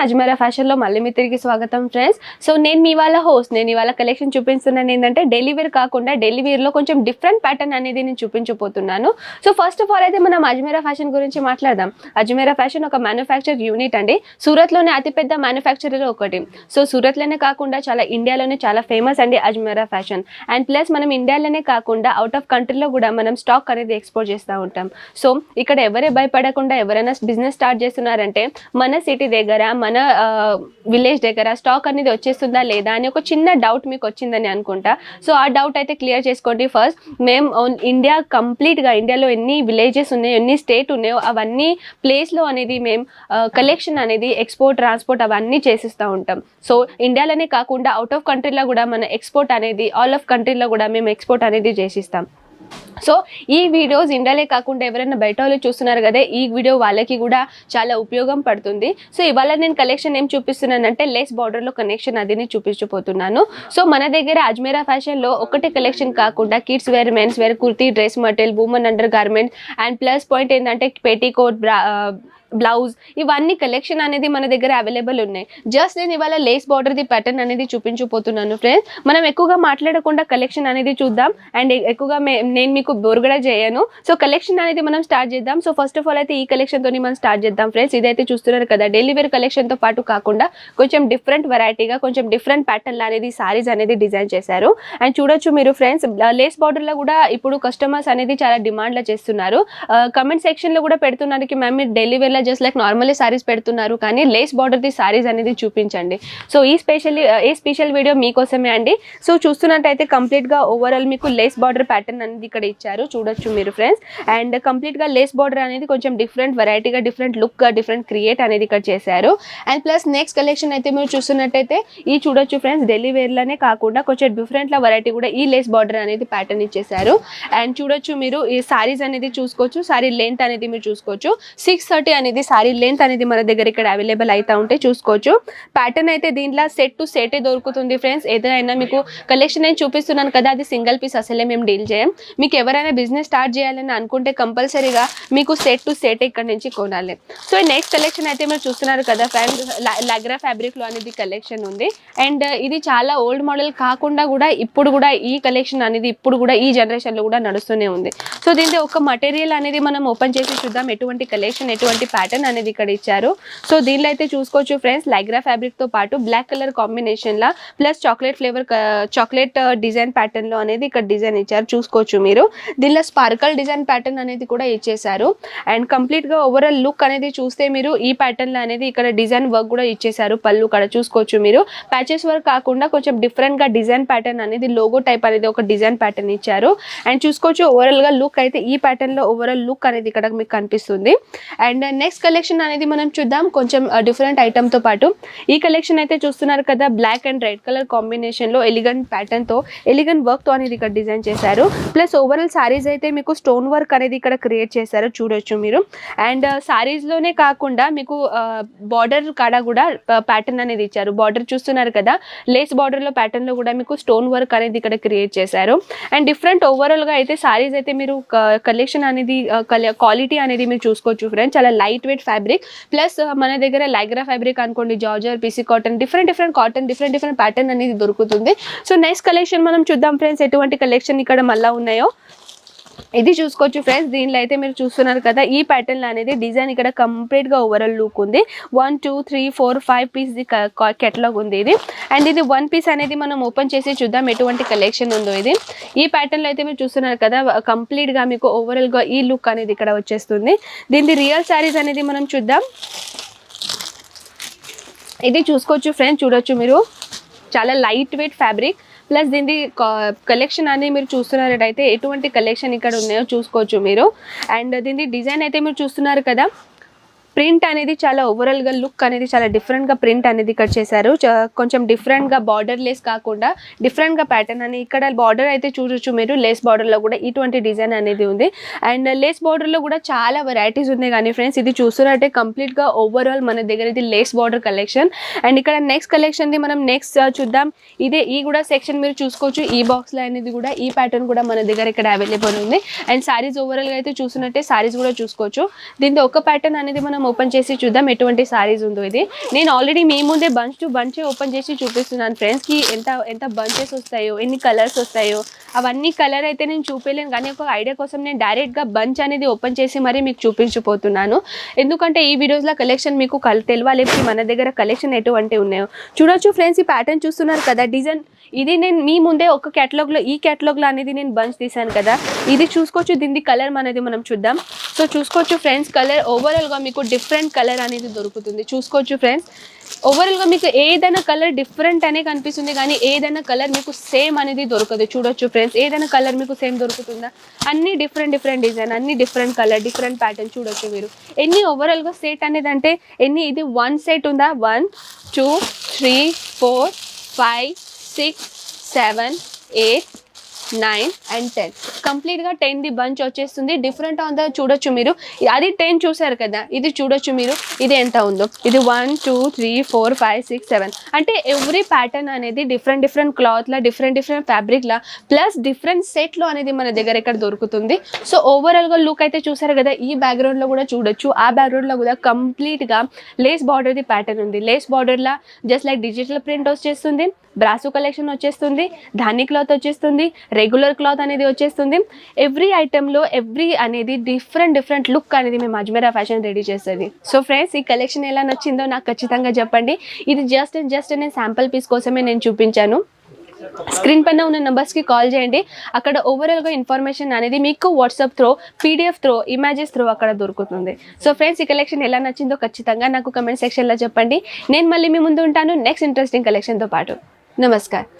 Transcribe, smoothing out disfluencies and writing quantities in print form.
అజ్మేరా ఫ్యాషన్లో మళ్ళీ మీ తిరిగి స్వాగతం ఫ్రెండ్స్. సో నేను మీ వాళ్ళ హోస్ట్. నేను ఇవాళ కలెక్షన్ చూపిస్తున్నాను ఏంటంటే డైలీ వేర్ కాకుండా డైలీ వేర్లో కొంచెం డిఫరెంట్ ప్యాటర్న్ అనేది నేను చూపించబోతున్నాను. సో ఫస్ట్ ఆఫ్ ఆల్ అయితే మనం అజ్మేరా ఫ్యాషన్ గురించి మాట్లాడదాం. అజ్మేరా ఫ్యాషన్ ఒక మ్యానుఫ్యాక్చర్ యూనిట్ అండి. సూరత్లోనే అతిపెద్ద మ్యానుఫ్యాక్చరర్ ఒకటి. సో సూరత్లోనే కాకుండా చాలా ఇండియాలోనే చాలా ఫేమస్ అండి అజ్మేరా ఫ్యాషన్. అండ్ ప్లస్ మనం ఇండియాలోనే కాకుండా అవుట్ ఆఫ్ కంట్రీలో కూడా మనం స్టాక్ అనేది ఎక్స్పోర్ట్ చేస్తూ ఉంటాం. సో ఇక్కడ ఎవరే భయపడకుండా ఎవరైనా బిజినెస్ స్టార్ట్ చేస్తున్నారంటే మన సిటీ దగ్గర మన విలేజ్ దగ్గర స్టాక్ అనేది వచ్చేస్తుందా లేదా అని ఒక చిన్న డౌట్ మీకు వచ్చిందని అనుకుంటా. సో ఆ డౌట్ అయితే క్లియర్ చేసుకోండి. ఫస్ట్ మేము ఇండియా కంప్లీట్గా ఇండియాలో ఎన్ని విలేజెస్ ఉన్నాయో ఎన్ని స్టేట్ ఉన్నాయో అవన్నీ ప్లేస్లో అనేది మేము కలెక్షన్ అనేది ఎక్స్పోర్ట్ ట్రాన్స్పోర్ట్ అవన్నీ చేసిస్తూ ఉంటాం. సో ఇండియాలోనే కాకుండా అవుట్ ఆఫ్ కంట్రీలో కూడా మన ఎక్స్పోర్ట్ అనేది ఆల్ ఆఫ్ కంట్రీలో కూడా మేము ఎక్స్పోర్ట్ అనేది చేసిస్తాం. సో ఈ వీడియోస్ ఇండియాలే కాకుండా ఎవరైనా బయట వాళ్ళు చూస్తున్నారు కదా, ఈ వీడియో వాళ్ళకి కూడా చాలా ఉపయోగం పడుతుంది. సో ఇవాళ నేను కలెక్షన్ ఏం చూపిస్తున్నానంటే లేస్ బార్డర్లో కనెక్షన్ అది నేను చూపించబోతున్నాను. సో మన దగ్గర అజ్మేరా ఫ్యాషన్లో ఒకటే కలెక్షన్ కాకుండా kids wear, men's wear, kurti, dress material, women undergarments and plus point ఏంటంటే పెటీకోట్, బ్లౌజ్ ఇవన్నీ కలెక్షన్ అనేది మన దగ్గర అవైలబుల్ ఉన్నాయి. జస్ట్ నేను ఇవాళ లేస్ బార్డర్ది ప్యాటర్న్ అనేది చూపించబోతున్నాను ఫ్రెండ్స్. మనం ఎక్కువగా మాట్లాడకుండా కలెక్షన్ అనేది చూద్దాం అండ్ ఎక్కువగా నేను మీకు బోర్ కూడా చేయను. సో కలెక్షన్ అనేది మనం స్టార్ట్ చేద్దాం. సో ఫస్ట్ ఆఫ్ ఆల్ అయితే ఈ కలెక్షన్తో మనం స్టార్ట్ చేద్దాం ఫ్రెండ్స్. ఇదైతే చూస్తున్నారు కదా, డైలీ వేర్ కలెక్షన్తో పాటు కాకుండా కొంచెం డిఫరెంట్ వెరైటీగా కొంచెం డిఫరెంట్ ప్యాటర్న్లో అనేది సారీస్ అనేది డిజైన్ చేశారు. అండ్ చూడొచ్చు మీరు ఫ్రెండ్స్, లేస్ బార్డర్లో కూడా ఇప్పుడు కస్టమర్స్ అనేది చాలా డిమాండ్లో చేస్తున్నారు. కమెంట్ సెక్షన్లో కూడా పెడుతున్నారు కి మ్యామ్ మీరు డైలీ వేర్లో జస్ట్ లైక్ నార్మల్లీ సారీస్ పెడుతున్నారు కానీ లేస్ బార్డర్ది సారీస్ అనేది చూపించండి. సో ఈ స్పెషల్ వీడియో మీకోసమే అండి. సో చూస్తున్నట్టయితే కంప్లీట్గా ఓవరాల్ మీకు లేస్ బార్డర్ ప్యాటర్న్ అనేది ఇక్కడ ఇచ్చారు, చూడొచ్చు మీరు ఫ్రెండ్స్. అండ్ కంప్లీట్గా లేస్ బార్డర్ అనేది కొంచెం డిఫరెంట్ వెరైటీగా, డిఫరెంట్ లుక్గా, డిఫరెంట్ క్రియేట్ అనేది ఇక్కడ చేశారు. అండ్ ప్లస్ నెక్స్ట్ కలెక్షన్ అయితే మీరు చూస్తున్నట్టయితే ఈ చూడొచ్చు ఫ్రెండ్స్, డైలీ వేర్లోనే కాకుండా కొంచెం డిఫరెంట్ల వెరైటీ కూడా ఈ లేస్ బార్డర్ అనేది ప్యాటర్న్ ఇచ్చేసారు. అండ్ చూడొచ్చు మీరు ఈ సారీస్ అనేది చూసుకోవచ్చు, సారీ లెంత్ అనేది మీరు చూసుకోవచ్చు. 630 అనేది సారీ లెంత్ అనేది మన దగ్గర ఇక్కడ అవైలబుల్ అయితే ఉంటే చూసుకోవచ్చు. ప్యాటర్న్ అయితే దీంట్లో సెట్ టు సెటే దొరుకుతుంది ఫ్రెండ్స్. ఏదైనా మీకు కలెక్షన్ నేను చూపిస్తున్నాను కదా, అది సింగిల్ పీస్ అసలే మేము డీల్ చేయం. మీకు ఎవరైనా బిజినెస్ స్టార్ట్ చేయాలని అనుకుంటే కంపల్సరీగా మీకు సెట్ టు సెట్ ఇక్కడ నుంచి కొనాలి. సో నెక్స్ట్ కలెక్షన్ అయితే మీరు చూస్తున్నారు కదా ఫ్రెండ్స్, లాగ్రా ఫ్యాబ్రిక్లో అనేది కలెక్షన్ ఉంది. అండ్ ఇది చాలా ఓల్డ్ మోడల్ కాకుండా కూడా ఇప్పుడు కూడా ఈ కలెక్షన్ అనేది ఇప్పుడు కూడా ఈ జనరేషన్లో కూడా నడుస్తూనే ఉంది. సో దీంట్లో ఒక మటీరియల్ అనేది మనం ఓపెన్ చేసి చూద్దాం ఎటువంటి కలెక్షన్, ఎటువంటి ప్యాటర్న్ అనేది ఇక్కడ ఇచ్చారు. సో దీనిలో అయితే చూసుకోవచ్చు ఫ్రెండ్స్, లైగ్రా ఫ్యాబ్రిక్ తో పాటు బ్లాక్ కలర్ కాంబినేషన్ లా plus chocolate flavour, chocolate design pattern లో అనేది ఇక్కడ డిజైన్ ఇచ్చారు, చూసుకోవచ్చు మీరు. దీనిలో స్పార్కల్ డిజైన్ ప్యాటర్న్ అనేది కూడా ఇచ్చేసారు. అండ్ కంప్లీట్ గా ఓవరాల్ లుక్ అనేది చూస్తే మీరు ఈ ప్యాటర్న్ లో అనేది ఇక్కడ డిజైన్ వర్క్ కూడా ఇచ్చేసారు. పళ్ళు ఇక్కడ చూసుకోవచ్చు మీరు, ప్యాచెస్ వర్క్ కాకుండా కొంచెం డిఫరెంట్ గా డిజైన్ ప్యాటర్న్ అనేది లోగో టైప్ అనేది ఒక డిజైన్ ప్యాటర్న్ ఇచ్చారు. అండ్ చూసుకోవచ్చు ఓవరాల్ గా లుక్ అయితే ఈ ప్యాటర్న్ లో ఓవరాల్ లుక్ అనేది ఇక్కడ మీకు కనిపిస్తుంది. అండ్ నెక్స్ట్ కలెక్షన్ అనేది మనం చూద్దాం కొంచెం డిఫరెంట్ ఐటమ్ తో పాటు. ఈ కలెక్షన్ అయితే చూస్తున్నారు కదా, black and red colour combination లో ఎలిగెంట్ ప్యాటర్న్ తో, ఎలిగెంట్ వర్క్ తో అనేది ఇక్కడ డిజైన్ చేశారు. ప్లస్ ఓవరాల్ సారీస్ అయితే మీకు స్టోన్ వర్క్ అనేది ఇక్కడ క్రియేట్ చేశారు, చూడొచ్చు మీరు. అండ్ సారీస్ లోనే కాకుండా మీకు బార్డర్ కాడ కూడా ప్యాటర్న్ అనేది ఇచ్చారు. బార్డర్ చూస్తున్నారు కదా, లేస్ బార్డర్ లో ప్యాటర్న్ లో కూడా మీకు స్టోన్ వర్క్ అనేది ఇక్కడ క్రియేట్ చేశారు. అండ్ డిఫరెంట్ ఓవరాల్ గా అయితే సారీస్ అయితే మీరు కలెక్షన్ అనేది క్వాలిటీ అనేది మీరు చూసుకోవచ్చు ఫ్రెండ్స్. చాలా లైట్ వెయిట్ ఫ్యాబ్రిక్ ప్లస్ మన దగ్గర లైగ్రా ఫ్యాబ్రిక్ అనుకోండి, georgette, PC cotton, different cotton, different pattern అనేది దొరుకుతుంది. సో నెక్స్ట్ కలెక్షన్ మనం చూద్దాం ఫ్రెండ్స్ ఎటువంటి కలెక్షన్ ఇక్కడ మళ్ళీ ఉన్నాయో. ఇది చూసుకోవచ్చు ఫ్రెండ్స్, దీనిలో అయితే మీరు చూస్తున్నారు కదా ఈ ప్యాటర్న్ అనేది డిజైన్ ఇక్కడ కంప్లీట్ గా ఓవరాల్ లుక్ ఉంది. 1 2 3 4 5 పీస్ కెటలాగ్ ఉంది ఇది. అండ్ ఇది 1 పీస్ అనేది మనం ఓపెన్ చేసి చూద్దాం ఎటువంటి కలెక్షన్ ఉందో. ఇది ఈ ప్యాటర్న్ లో అయితే మీరు చూస్తున్నారు కదా, కంప్లీట్ గా మీకు ఓవరాల్ గా ఈ లుక్ అనేది ఇక్కడ వచ్చేస్తుంది. దీని రియల్ సారీస్ అనేది మనం చూద్దాం. ఇది చూసుకోవచ్చు ఫ్రెండ్స్, చూడొచ్చు మీరు, చాలా లైట్ వెయిట్ ఫ్యాబ్రిక్ ప్లస్ దీని కలెక్షన్ అనేది మీరు చూస్తున్నట్టయితే ఎటువంటి కలెక్షన్ ఇక్కడ ఉన్నాయో చూసుకోవచ్చు మీరు. అండ్ దీని డిజైన్ అయితే మీరు చూస్తున్నారు కదా, ప్రింట్ అనేది చాలా ఓవరాల్గా లుక్ అనేది చాలా డిఫరెంట్గా ప్రింట్ అనేది ఇక్కడ చేశారు. కొంచెం డిఫరెంట్గా బార్డర్ లేస్ కాకుండా డిఫరెంట్గా ప్యాటర్న్ అని ఇక్కడ బార్డర్ అయితే చూడొచ్చు మీరు. లేస్ బార్డర్లో కూడా ఇటువంటి డిజైన్ అనేది ఉంది. అండ్ లేస్ బార్డర్లో కూడా చాలా వెరైటీస్ ఉన్నాయి కానీ ఫ్రెండ్స్ ఇది చూస్తున్నట్టే కంప్లీట్గా ఓవరాల్ మన దగ్గర ఇది లేస్ బార్డర్ కలెక్షన్. అండ్ ఇక్కడ నెక్స్ట్ కలెక్షన్ది మనం నెక్స్ట్ చూద్దాం. ఇదే ఈ కూడా సెక్షన్ మీరు చూసుకోవచ్చు. ఈ బాక్స్లో అనేది కూడా ఈ ప్యాటర్న్ కూడా మన దగ్గర ఇక్కడ అవైలబుల్ ఉంది. అండ్ సారీస్ ఓవరాల్గా అయితే చూస్తున్నట్టే సారీస్ కూడా చూసుకోవచ్చు. దీంతో ఒక ప్యాటర్న్ అనేది మనం మనం ఓపెన్ చేసి చూద్దాం ఎటువంటి సారీస్ ఉందో. ఇది నేను ఆల్రెడీ మీ ముందే బంచ్ టు బంచ్ ఓపెన్ చేసి చూపిస్తున్నాను ఫ్రెండ్స్కి, ఎంత బంచెస్ వస్తాయో, ఎన్ని కలర్స్ వస్తాయో. అవన్నీ కలర్ అయితే నేను చూపించలేను, కానీ ఒక ఐడియా కోసం నేను డైరెక్ట్గా బంచ్ అనేది ఓపెన్ చేసి మరీ మీకు చూపించిపోతున్నాను. ఎందుకంటే ఈ వీడియోస్లో కలెక్షన్ మీకు తెలియాలి మన దగ్గర కలెక్షన్ ఎటువంటి ఉన్నాయో. చూడొచ్చు ఫ్రెండ్స్, ఈ ప్యాటర్న్ చూస్తున్నారు కదా, డిజైన్ ఇది నేను మీ ముందే ఒక క్యాటలాగ్లో, ఈ క్యాటలాగ్లో అనేది నేను బంచ్ తీసాను కదా, ఇది చూసుకోవచ్చు. దీని కలర్ అనేది మనం చూద్దాం. సో చూసుకోవచ్చు ఫ్రెండ్స్, కలర్ ఓవరాల్గా మీకు డిఫరెంట్ కలర్ అనేది దొరుకుతుంది. చూసుకోవచ్చు ఫ్రెండ్స్, ఓవరాల్గా మీకు ఏదైనా కలర్ డిఫరెంట్ అనే కనిపిస్తుంది, కానీ ఏదైనా కలర్ మీకు సేమ్ అనేది దొరకదు. చూడొచ్చు ఫ్రెండ్స్, ఏదైనా కలర్ మీకు సేమ్ దొరుకుతుందా? అన్ని డిఫరెంట్ డిజైన్, అన్ని డిఫరెంట్ కలర్, డిఫరెంట్ ప్యాటర్న్. చూడొచ్చు మీరు ఎన్ని ఓవరాల్గా సెట్ అనేది అంటే ఎన్ని, ఇది 1 సెట్ ఉందా, 1 2 3 4 5 6 7 8 9 and 10 కంప్లీట్గా 10 ది బంచ్ వచ్చేస్తుంది. డిఫరెంట్ ఉందో చూడొచ్చు మీరు, అది 10 చూసారు కదా, ఇది చూడొచ్చు మీరు, ఇది ఎంత ఉందో, ఇది 1 2 3 4 5 6 7 అంటే ఎవ్రీ ప్యాటర్న్ అనేది డిఫరెంట్ క్లాత్లా, డిఫరెంట్ ఫ్యాబ్రిక్లా, ప్లస్ డిఫరెంట్ సెట్లో అనేది మన దగ్గర ఇక్కడ దొరుకుతుంది. సో ఓవరాల్గా లుక్ అయితే చూసారు కదా, ఈ బ్యాక్గ్రౌండ్లో కూడా చూడొచ్చు, ఆ బ్యాక్గ్రౌండ్లో కూడా కంప్లీట్గా లేస్ బార్డర్ది ప్యాటర్న్ ఉంది. లేస్ బార్డర్లా జస్ట్ లైక్ డిజిటల్ ప్రింట్ వచ్చేస్తుంది, బ్రాసో కలెక్షన్ వచ్చేస్తుంది, ధాని క్లాత్ వచ్చేస్తుంది, రెగ్యులర్ క్లాత్ అనేది వచ్చేస్తుంది. ఎవ్రీ ఐటెంలో ఎవ్రీ అనేది డిఫరెంట్ లుక్ అనేది మేము అజ్మీరా ఫ్యాషన్ రెడీ చేస్తుంది. సో ఫ్రెండ్స్, ఈ కలెక్షన్ ఎలా నచ్చిందో నాకు ఖచ్చితంగా చెప్పండి. ఇది జస్ట్ నేను శాంపుల్ పీస్ కోసమే నేను చూపించాను. స్క్రీన్ పైన ఉన్న నెంబర్స్కి కాల్ చేయండి, అక్కడ ఓవరాల్గా ఇన్ఫర్మేషన్ అనేది మీకు WhatsApp throw, PDF throw, images throw అక్కడ దొరుకుతుంది. సో ఫ్రెండ్స్, ఈ కలెక్షన్ ఎలా నచ్చిందో ఖచ్చితంగా నాకు కమెంట్ సెక్షన్లో చెప్పండి. నేను మళ్ళీ మీ ముందు ఉంటాను నెక్స్ట్ ఇంట్రెస్టింగ్ కలెక్షన్తో పాటు. నమస్కారం.